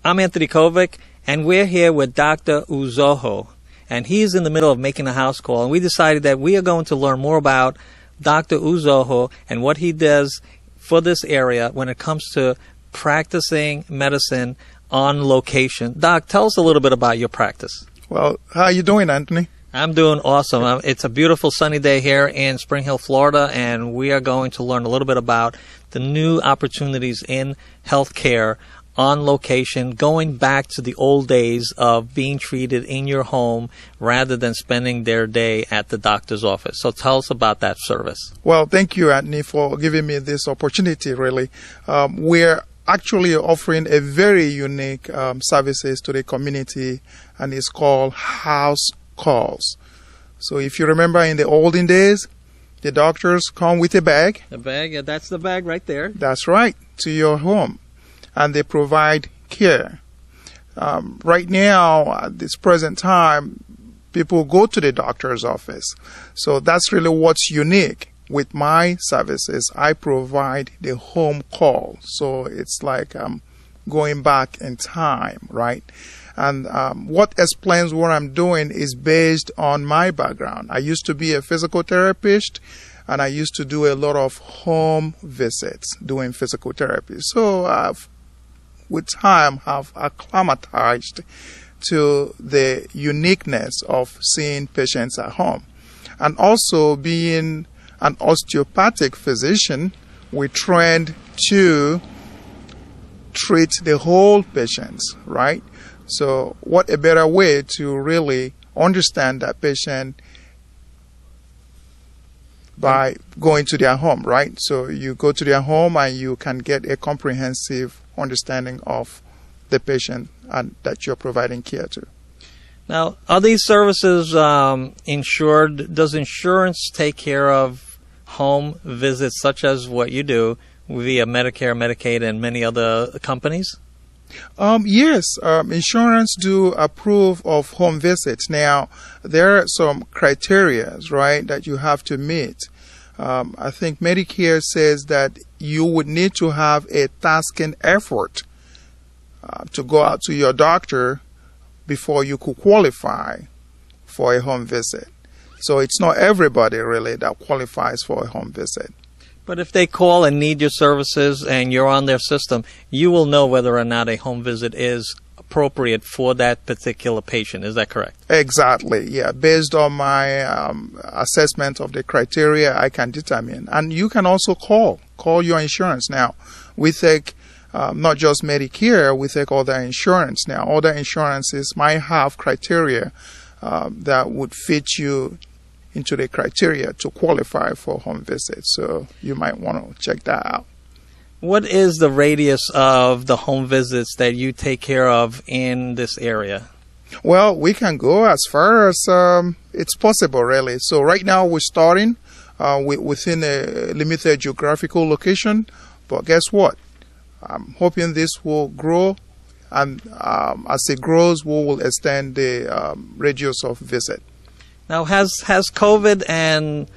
I'm Anthony Kovic, and we're here with Dr. Uzoho. And he's in the middle of making a house call, and we decided that we are going to learn more about Dr. Uzoho and what he does for this area when it comes to practicing medicine on location. Doc, tell us a little bit about your practice. Well, how are you doing, Anthony? I'm doing awesome. It's a beautiful sunny day here in Spring Hill, Florida, and we are going to learn a little bit about the new opportunities in healthcare on location, going back to the old days of being treated in your home rather than spending their day at the doctor's office. So tell us about that service. Well, thank you, Anthony, for giving me this opportunity, really. We're actually offering a very unique services to the community, and it's called house calls. So if you remember in the olden days, the doctors come with a bag. The bag, yeah, that's the bag right there. That's right, to your home. And they provide care. Right now, at this present time, people go to the doctor's office. So that's really what's unique with my services. I provide the home call. So it's like going back in time, right? And what explains what I'm doing is based on my background. I used to be a physical therapist, and I used to do a lot of home visits doing physical therapy. So I've with time have acclimatized to the uniqueness of seeing patients at home. And also being an osteopathic physician, we trained to treat the whole patients, right? So what a better way to really understand that patient by going to their home, right? So you go to their home and you can get a comprehensive understanding of the patient and that you're providing care to. Now, are these services insured? Does insurance take care of home visits such as what you do via Medicare, Medicaid, and many other companies? Yes, insurance do approve of home visits. Now, there are some criteria, right, that you have to meet. I think Medicare says that you would need to have a tasking effort to go out to your doctor before you could qualify for a home visit. So it's not everybody really that qualifies for a home visit. But if they call and need your services and you're on their system, you will know whether or not a home visit is appropriate for that particular patient. Is that correct? Exactly, yeah. Based on my assessment of the criteria, I can determine. And you can also call your insurance. Now, we take not just Medicare, we take other insurance. Now, other insurances might have criteria that would fit you into the criteria to qualify for home visits. So you might want to check that out. What is the radius of the home visits that you take care of in this area? Well, we can go as far as it's possible, really. So right now we're starting within a limited geographical location. But guess what? I'm hoping this will grow. And as it grows, we will extend the radius of visit. Now, has COVID and,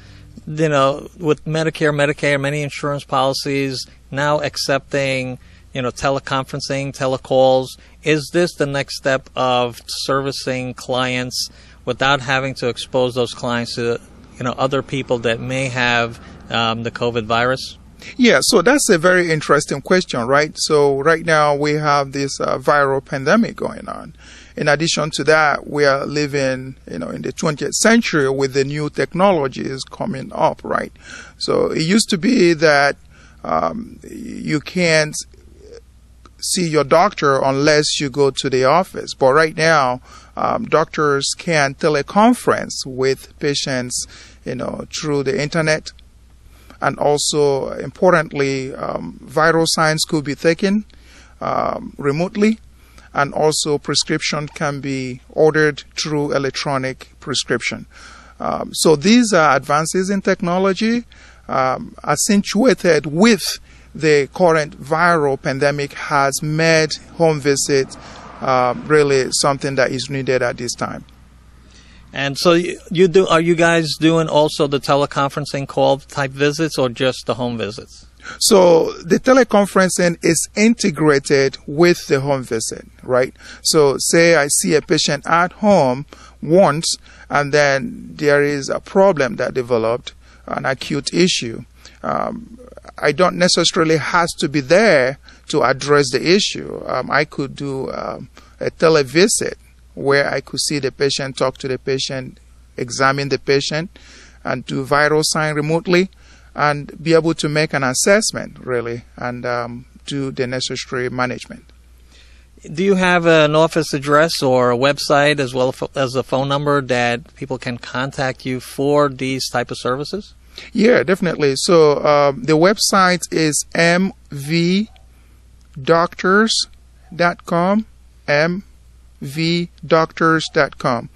with Medicare, Medicaid, many insurance policies now accepting, teleconferencing, telecalls, is this the next step of servicing clients without having to expose those clients to, other people that may have the COVID virus? Yeah, so that's a very interesting question, right? So right now we have this viral pandemic going on. In addition to that, we are living, in the 20th century with the new technologies coming up, right? So it used to be that you can't see your doctor unless you go to the office. But right now, doctors can teleconference with patients, through the internet. And also, importantly, vital signs could be taken remotely. And also prescription can be ordered through electronic prescription. So these are advances in technology accentuated with the current viral pandemic has made home visits really something that is needed at this time. And so are you guys doing also the teleconferencing call type visits or just the home visits? So the teleconferencing is integrated with the home visit, right? So say I see a patient at home once, and then there is a problem that developed, an acute issue. I don't necessarily have to be there to address the issue. I could do a televisit where I could see the patient, talk to the patient, examine the patient, and do vital sign remotely, and be able to make an assessment, really, and do the necessary management. Do you have an office address or a website as well as a phone number that people can contact you for these type of services? Yeah, definitely. So the website is mvdoctors.com, mvdoctors.com.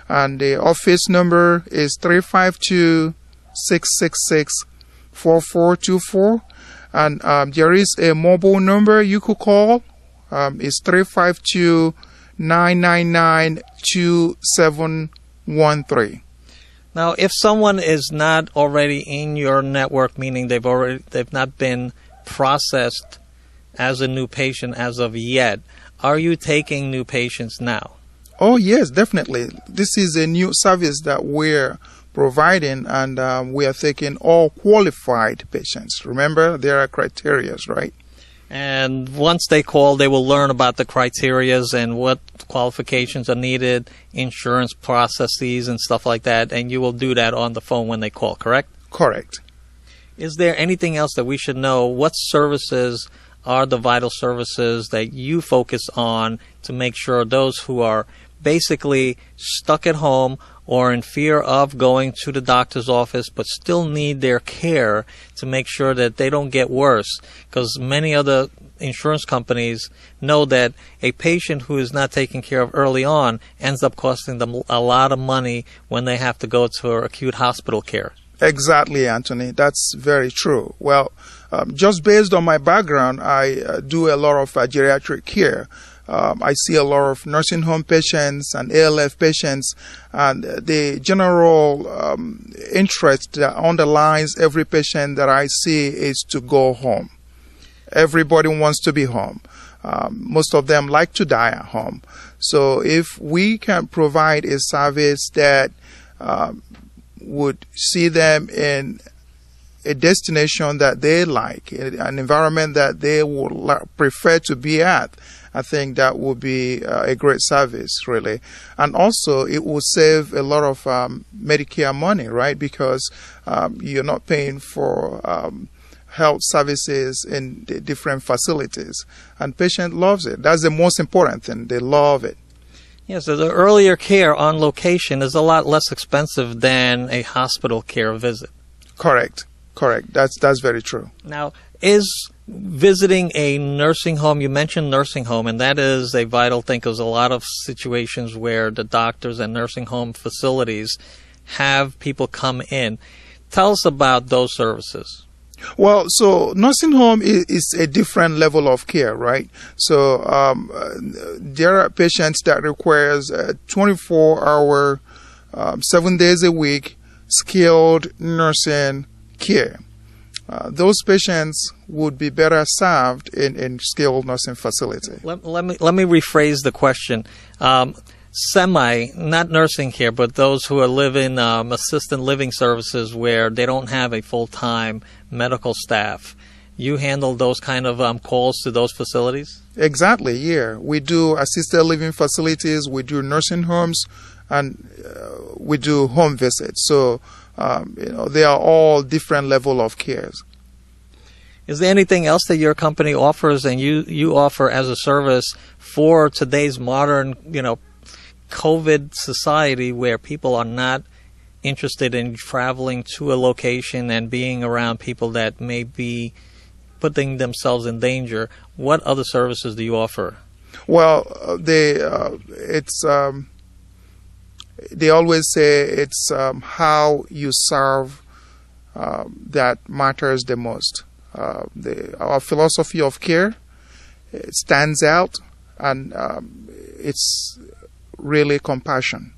And the office number is 352-666-4424. And there is a mobile number you could call. It's 352-999-2713. Now, if someone is not already in your network, meaning they've not been processed as a new patient as of yet, are you taking new patients now? Oh, yes, definitely. This is a new service that we're providing, and we are taking all qualified patients. Remember, there are criteria, right? And once they call, they will learn about the criterias and what qualifications are needed, insurance processes and stuff like that, and you will do that on the phone when they call, correct? Correct. Is there anything else that we should know? What services are the vital services that you focus on to make sure those who are basically stuck at home or in fear of going to the doctor's office but still need their care, to make sure that they don't get worse? Because many other insurance companies know that a patient who is not taken care of early on ends up costing them a lot of money when they have to go to acute hospital care. Exactly, Anthony. That's very true. Well, just based on my background, I do a lot of geriatric care. I see a lot of nursing home patients and ALF patients, and the general interest that underlies every patient that I see is to go home. Everybody wants to be home. Most of them like to die at home. So if we can provide a service that would see them in a destination that they like, an environment that they would prefer to be at, I think that would be a great service, really. And also, it will save a lot of Medicare money, right? Because you're not paying for health services in the different facilities. And patient loves it. That's the most important thing. They love it. Yeah, so the earlier care on location is a lot less expensive than a hospital care visit. Correct. That's very true. Now, is visiting a nursing home, you mentioned nursing home, and that is a vital thing because a lot of situations where the doctors and nursing home facilities have people come in. Tell us about those services. Well, so nursing home is a different level of care, right? So there are patients that requires 24-hour, 7 days a week, skilled nursing care. Those patients would be better served in skilled nursing facility. Let me rephrase the question. Not nursing care, but those who are living assisted living services where they don't have a full-time medical staff. You handle those kind of calls to those facilities? Exactly, yeah. We do assisted living facilities, we do nursing homes, and we do home visits. So, they are all different level of cares. Is there anything else that your company offers and you offer as a service for today's modern, COVID society where people are not interested in traveling to a location and being around people that may be putting themselves in danger? What other services do you offer? Well, they always say it's how you serve that matters the most. Our philosophy of care stands out, and it's really compassion.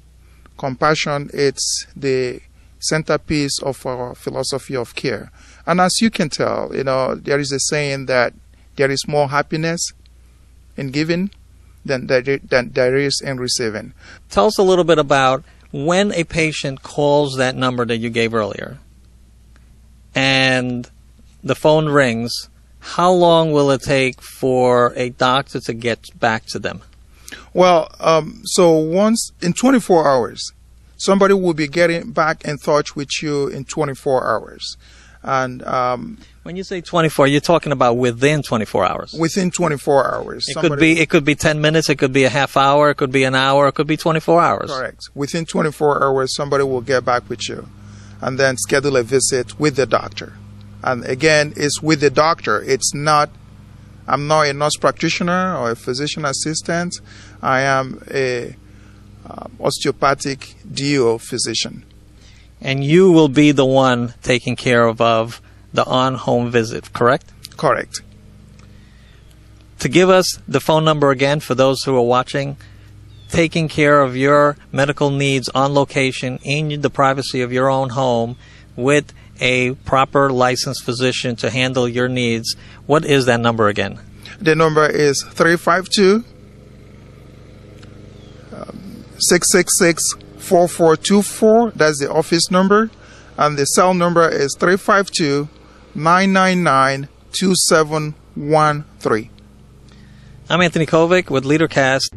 Compassion, it's the centerpiece of our philosophy of care. And as you can tell, there is a saying that there is more happiness in giving than there is in receiving. Tell us a little bit about when a patient calls that number that you gave earlier and the phone rings, how long will it take for a doctor to get back to them? Well, so once in 24 hours, somebody will be getting back in touch with you in 24 hours. And when you say 24, you're talking about within 24 hours. Within 24 hours. It could be 10 minutes, it could be a half hour, it could be an hour, it could be 24 hours. Correct. Within 24 hours, somebody will get back with you and then schedule a visit with the doctor. And again, it's with the doctor. I'm not a nurse practitioner or a physician assistant. I am a osteopathic DO physician. And you will be the one taking care of the on-home visit, correct? Correct. To give us the phone number again for those who are watching, taking care of your medical needs on location in the privacy of your own home with a proper licensed physician to handle your needs. What is that number again? The number is 352-666-4424. That's the office number. And the cell number is 352-999-2713. I'm Anthony Kovic with LeaderCast.